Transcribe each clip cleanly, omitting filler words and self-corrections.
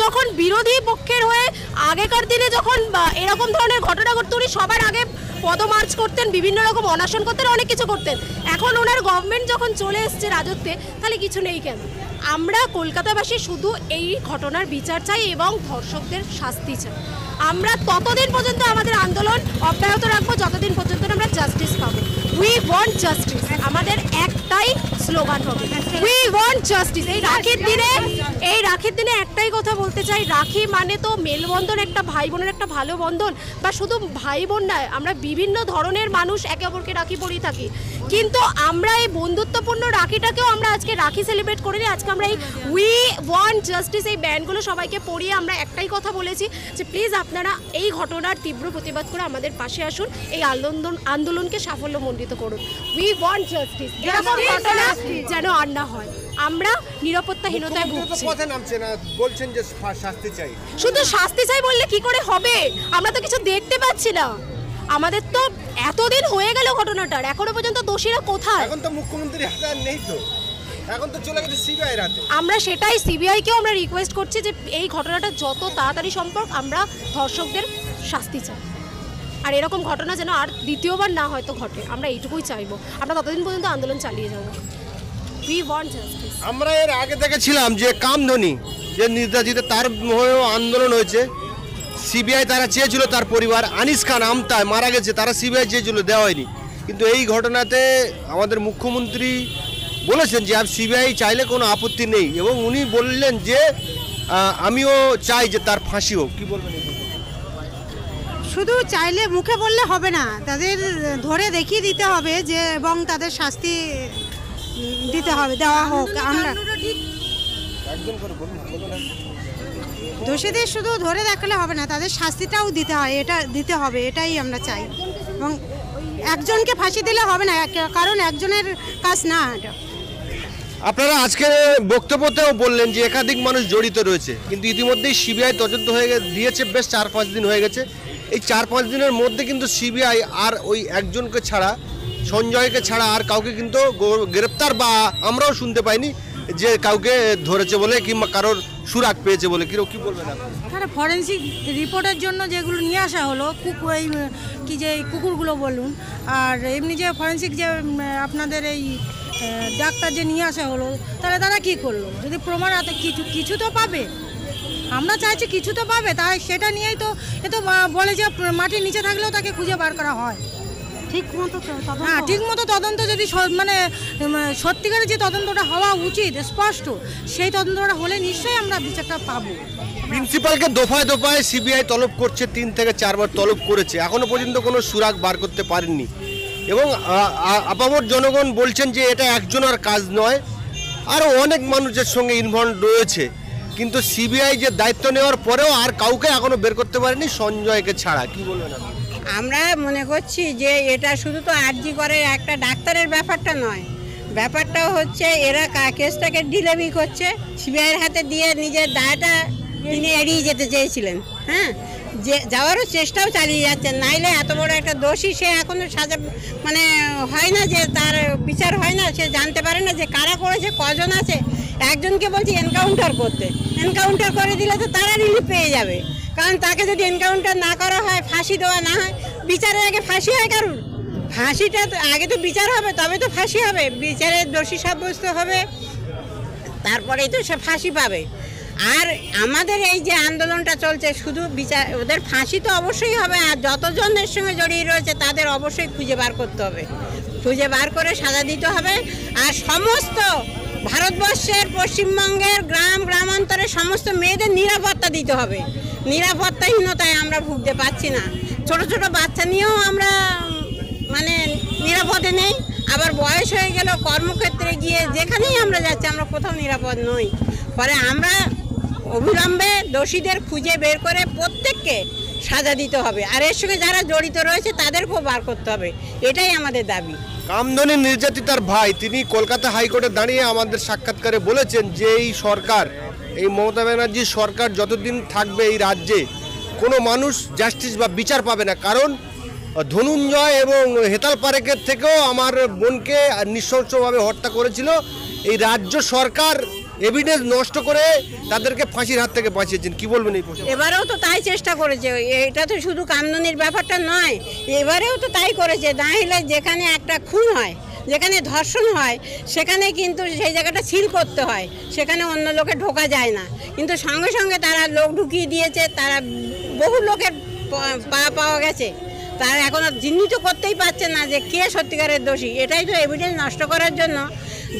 যখন বিরোধী পক্ষের হয়ে আগেকার দিনে যখন এরকম ধরনের ঘটনা ঘটতো উনি সবার আগে পদমার্চ করতেন, বিভিন্ন রকম অনশন করতেন, অনেক কিছু করতেন। এখন ওনার গভর্নমেন্ট যখন চলে এসছে রাজত্বে, তাহলে কিছু নেই কেন? আমরা কলকাতাবাসী শুধু এই ঘটনার বিচার চাই এবং ধর্ষকদের শাস্তি চাই। আমরা ততদিন পর্যন্ত আমাদের আন্দোলন অব্যাহত রাখবো যতদিন পর্যন্ত আমরা জাস্টিস পাবো। উই ওয়ান্ট জাস্টিস, আমাদের একটাই স্লোগান হবে, উই ওয়ান্ট জাস্টিস। এই রাখির দিনে একটাই কথা বলতে চাই, রাখি মানে তো মেলবন্ধন, একটা ভাই বোনের একটা ভালো বন্ধন, বা শুধু ভাই বোন নয়, আমরা বিভিন্ন ধরনের মানুষ একে অপরকে রাখি পরিয়ে থাকি, কিন্তু আমরা এই বন্ধুত্বপূর্ণ রাখিটাকেও আমরা আজকে রাখি সেলিব্রেট করিনি। আজকে আমরা এই উই ওয়ান্ট জাস্টিস এই ব্যান্ডগুলো সবাইকে পরিয়ে আমরা একটাই কথা বলেছি যে প্লিজ আপনারা এই ঘটনার তীব্র প্রতিবাদ করে আমাদের পাশে আসুন, এই আন্দোলনকে সাফল্যমণ্ডিত করুন। উই ওয়ান্ট জাস্টিস, এরকম ঘটনা যেন আর না হয়। আমরা নিরাপত্তাহীনতায় ভুগছি। বলছেন যে শাস্তি চাই, শুধু শাস্তি চাই বললে কি করে হবে? আমরা তো কিছু দেখতে পাচ্ছি না। আমাদের তো এতদিন হয়ে গেল ঘটনাটার, এখনো পর্যন্ত দোষীরা কোথায়? এখন তো মুখ্যমন্ত্রী হাতে নেই, তো এখন তো চলে গেছে সিবিআই হাতে। আমরা সেটাই সিবিআইকেও আমরা রিকোয়েস্ট করছি যে এই ঘটনাটা যত তাড়াতাড়ি সম্ভব আমরা ধর্ষকদের শাস্তি চাই, আর এরকম ঘটনা যেন আর দ্বিতীয়বার না হয়তো ঘটে, আমরা এইটুকুই চাইবো। আমরা ততদিন পর্যন্ত আন্দোলন চালিয়ে যাবো। We want justice. আমরা এর আগে দেখেছিলাম যে কামধনি যে নির্যাতিত তার হয়েও আন্দোলন হয়েছে, সিবিআই তারা চেয়েছিল, তার পরিবার আনিস খান আমতায় মারা গেছে, তারা সিবিআই চেয়েছিল, দেওয়া হয়নি। কিন্তু এই ঘটনাতে আমাদের মুখ্যমন্ত্রী বলেছেন যে সিবিআই চাইলে কোনো আপত্তি নেই, এবং উনি বললেন যে আমিও চাই যে তার ফাঁসি হোক। কি বলবেন? শুধু চাইলে মুখে বললে হবে না, তাদের ধরে দেখিয়ে দিতে হবে যে, এবং তাদের শাস্তি দিতে হবে, দেওয়া হোক। আমরা দোষীদের শুধু ধরে দেখালে হবে না, তাদের শাস্তিটাও দিতে হয়, এটা দিতে হবে, এটাই আমরা চাই। এবং একজনকে ফাঁসি দিলে হবে না, কারণ একজনের কাজ না এটা। আপনারা আজকে বক্তব্যতেও বললেন যে একাধিক মানুষ জড়িত রয়েছে, কিন্তু ইতিমধ্যেই সিবিআই তদন্ত হয়ে দিয়েছে, বেশ 4-5 দিন হয়ে গেছে। এই 4-5 দিনের মধ্যে কিন্তু সিবিআই আর ওই একজনকে ছাড়া, সঞ্জয়কে ছাড়া আর কাউকে কিন্তু গ্রেপ্তার বা আমরাও শুনতে পাইনি যে কাউকে ধরেছে বলে কিংবা কারোর সুরাগ পেয়েছে বলে। কি বলবেন আপনি? এখানে ফরেন্সিক রিপোর্টের জন্য যেগুলো নিয়ে আসা হলো, কুকুরগুলো বলুন, আর এমনি যে ফরেন্সিক যে আপনাদের এই ডাক্তার যে নিয়ে আসা হলো, তাহলে তারা কি করলো? যদি প্রমাণ আছে কিছু তো পাবে, আমরা চাইছি কিছু তো পাবে, তাই সেটা নিয়েই তো বলে যে মাটির নিচে থাকলেও তাকে খুঁজে বার করা হয়। ঠিক মতো তদন্ত যদি মানে সত্যিকারের যে তদন্তটা হওয়া উচিত স্পষ্ট, সেই তদন্তটা হলে নিশ্চয়ই আমরা বিচারটা পাবো। প্রিন্সিপালকে দফায় দফায় সিবিআই তলব করছে, 3 থেকে 4 বার তলব করেছে, এখনো পর্যন্ত কোনো সুরাগ বার করতে পারেননি। এবং আপামর জনগণ বলছেন যে এটা একজনের কাজ নয়, আরও অনেক মানুষের সঙ্গে ইনভলভ রয়েছে, কিন্তু সিবিআই যে দায়িত্ব নেওয়ার পরেও আর কাউকে এখনো বের করতে পারেনি, সঞ্জয়কে ছাড়া। কি বলবেন আপনি? আমরা মনে করছি যে এটা শুধু তো আরজি করে একটা ডাক্তারের ব্যাপারটা নয়, ব্যাপারটা হচ্ছে এরা কেসটাকে ডিলেমি করছে, সিবিআইয়ের হাতে দিয়ে নিজের দায়টা তিনি এড়িয়ে যেতে চেয়েছিলেন। হ্যাঁ, যে যাওয়ারও চেষ্টাও চালিয়ে যাচ্ছেন, নাইলে এত বড় একটা দোষী, সে এখনও সাজা মানে হয় না, যে তার বিচার হয় না, সে জানতে পারে না যে কারা করেছে, কজন আছে। একজনকে বলছি এনকাউন্টার করতে, এনকাউন্টার করে দিলে তো তারা রিলিফ পেয়ে যাবে, কারণ তাকে যদি এনকাউন্টার না করা হয়, ফাঁসি দেওয়া না হয়, বিচারের আগে ফাঁসি হয় কারণ, ফাঁসিটা আগে তো বিচার হবে, তবে তো ফাঁসি হবে, বিচারের দোষী সাব্যস্ত হবে, তারপরেই তো সে ফাঁসি পাবে। আর আমাদের এই যে আন্দোলনটা চলছে, শুধু বিচার, ওদের ফাঁসি তো অবশ্যই হবে, আর যতজনের সঙ্গে জড়িয়ে রয়েছে তাদের অবশ্যই খুঁজে বার করতে হবে, খুঁজে বার করে সাজা দিতে হবে। আর সমস্ত ভারতবর্ষের, পশ্চিমবঙ্গের গ্রামান্তরের সমস্ত মেয়েদের নিরাপত্তা দিতে হবে। নিরাপত্তাহীনতায় আমরা ভুগতে পারছি না, ছোট ছোট বাচ্চা নিয়েও আমরা মানে নিরাপদে নেই, আবার বয়স হয়ে গেল, কর্মক্ষেত্রে গিয়ে যেখানেই আমরা যাচ্ছি আমরা কোথাও নিরাপদ নই। ফলে আমরা অবিলম্বে দোষীদের খুঁজে বের করে প্রত্যেককে সাজা দিতে হবে, আর এর সঙ্গে যারা জড়িত রয়েছে তাদেরকেও বার করতে হবে, এটাই আমাদের দাবি। কামধনি নির্যাতিতার ভাই তিনি কলকাতা হাইকোর্টে দাঁড়িয়ে আমাদের সাক্ষাৎকারে বলেছেন যে এই সরকার, এই মমতা ব্যানার্জির সরকার যতদিন থাকবে এই রাজ্যে কোনো মানুষ জাস্টিস বা বিচার পাবে না, কারণ ধনঞ্জয় এবং হেতাল পারেকের থেকেও আমার বোনকে নৃশংসভাবে হত্যা করেছিল এই রাজ্য সরকার, এভিডেন্স নষ্ট করে তাদেরকে ফাঁসির হাত থেকে বাঁচিয়েছেন, কি বলবেন এই প্রসঙ্গে? এবারেও তো তাই চেষ্টা করেছে, এটা তো শুধু কামদুনির ব্যাপারটা নয়, এবারেও তো তাই করেছে। না হলে যেখানে একটা খুন হয়, যেখানে ধর্ষণ হয়, সেখানে কিন্তু সেই জায়গাটা সিল করতে হয়, সেখানে অন্য লোকে ঢোকা যায় না। কিন্তু সঙ্গে সঙ্গে তারা লোক ঢুকিয়ে দিয়েছে, তারা বহু লোকের পাওয়া গেছে, তারা এখনও চিহ্নিত করতেই পারছে না যে কে সত্যিকারের দোষী। এটাই তো এভিডেন্স নষ্ট করার জন্য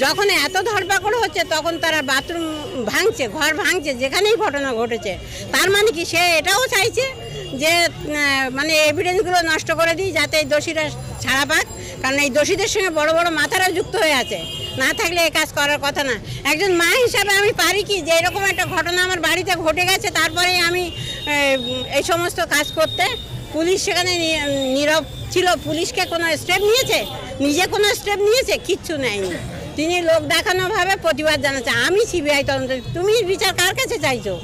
যখন এত ধরপাকড় হচ্ছে তখন তারা বাথরুম ভাঙছে, ঘর ভাঙছে, যেখানেই ঘটনা ঘটেছে। তার মানে কি সে এটাও চাইছে যে মানে এভিডেন্সগুলো নষ্ট করে দিই যাতে এই দোষীরা ছাড়া পাক, কারণ এই দোষীদের সঙ্গে বড় বড় মাথারাও যুক্ত হয়ে আছে, না থাকলে এই কাজ করার কথা না। একজন মা হিসাবে আমি পারি কি যে এরকম একটা ঘটনা আমার বাড়িতে ঘটে গেছে, তারপরেই আমি এই সমস্ত কাজ করতে? পুলিশ সেখানে নীরব ছিল, পুলিশকে কোনো স্টেপ নিয়েছে? নিজে কোনো স্টেপ নিয়েছে? কিচ্ছু নেয়নি। তিনি লোক দেখানোভাবে প্রতিবাদ জানাচ্ছে। আমি সিবিআই তদন্ত, তুমি বিচার কার কাছে চাইছো?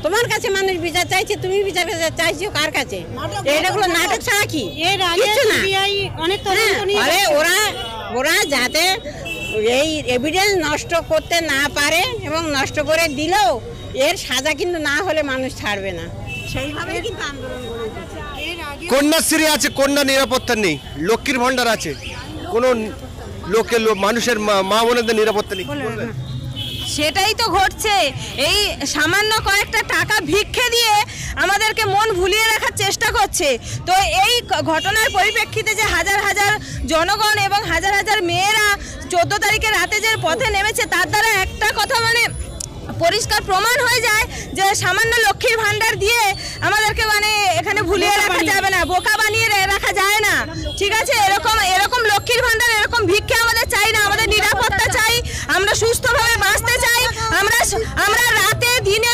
তোমার কাছে মানুষ বিচার চাইছে, তুমি বিচার চাইছো কার কাছে? এটাগুলো নাটক ছাড়া কি কিচ্ছু না। ফলে ওরা যাতে এই এভিডেন্স নষ্ট করতে না পারে এবং নষ্ট করে দিলেও এর সাজা কিন্তু না হলে মানুষ ছাড়বে না, সেইভাবেই কিন্তু আন্দোলন গড়ে উঠেছে। কন্যাশ্রী আছে, কন্যা নিরাপত্তা নেই, লক্ষ্মীর ভান্ডার আছে, কোনো মানুষের মা বোনেদের নিরাপত্তা নেই। সেটাই তো ঘটছে। এই সামান্য কয়েকটা টাকা ভিক্ষে দিয়ে আমাদেরকে মন ভুলিয়ে রাখার চেষ্টা করছে। তো এই ঘটনার পরিপ্রেক্ষিতে যে হাজার হাজার জনগণ এবং হাজার হাজার মেয়েরা 14 তারিখে রাতে যে পথে নেমেছে, তার দ্বারা একটা কথা মানে পরিষ্কার প্রমাণ হয়ে যায় যে সামান্য লক্ষ্মীর ভান্ডার দিয়ে আমাদেরকে মানে এখানে ভুলিয়ে রাখা যাবে না, বোকা বানিয়ে রাখা যায় না। ঠিক আছে, এরকম লক্ষ্মীর ভান্ডার, এরকম ভিক্ষে আমাদের চাই না। আমাদের নিরাপত্তা চাই, আমরা সুস্থভাবে বাঁচতে চাই, আমরা রাতে দিনে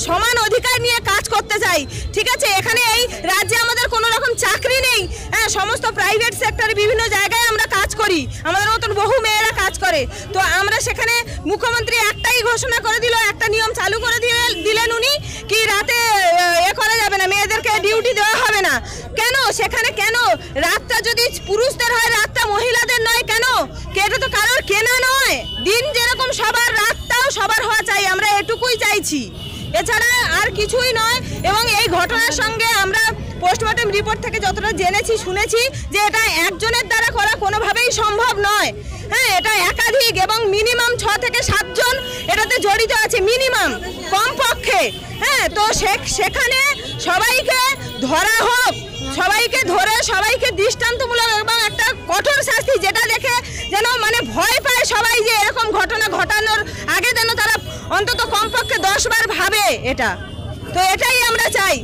সমান অধিকার নিয়ে কাজ করতে চাই। ঠিক আছে, এখানে এই রাজ্যে আমাদের কোনো রকম চাকরি নেই। হ্যাঁ, সমস্ত প্রাইভেট সেক্টরে বিভিন্ন জায়গায় আমরা কাজ করি, আমাদের মতন বহু মেয়েরা কাজ করে। তো আমরা সেখানে মুখ্যমন্ত্রী একটাই ঘোষণা করে দিল, একটা নিয়ম চালু করে দিলেন উনি, কি রাতে করা যাবে না, মেয়েদেরকে ডিউটি দেওয়া হবে না। কেন সেখানে, কেন রাতটা যদি পুরুষদের হয়, রাতটা মহিলাদের নয় কেন? এটা তো কারোর কেনা নয়। দিন যেরকম সবার, রাতটাও সবার হওয়া চাই, আমরা এটুকুই চাইছি, এছাড়া আর কিছুই নয়। এবং এই ঘটনার সঙ্গে আমরা পোস্টমর্টম রিপোর্ট থেকে যতটা জেনেছি শুনেছি যে এটা একজনের দ্বারা করা কোনোভাবেই সম্ভব নয়। হ্যাঁ, এটা একাধিক এবং মিনিমাম 6 থেকে 7 জন এটাতে জড়িত আছে, মিনিমাম, কমপক্ষে। হ্যাঁ, তো সেখানে সবাইকে ধরা হোক, সবাইকে ধরে সবাইকে দৃষ্টান্তমূলক এবং একটা কঠোর শাস্তি, যেটা দেখে যেন মানে ভয় পায় সবাই, যে এরকম ঘটনা ঘটানোর আগে যেন তারা অন্তত কমপক্ষে 10 বার ভাবে এটা। তো এটাই আমরা চাই।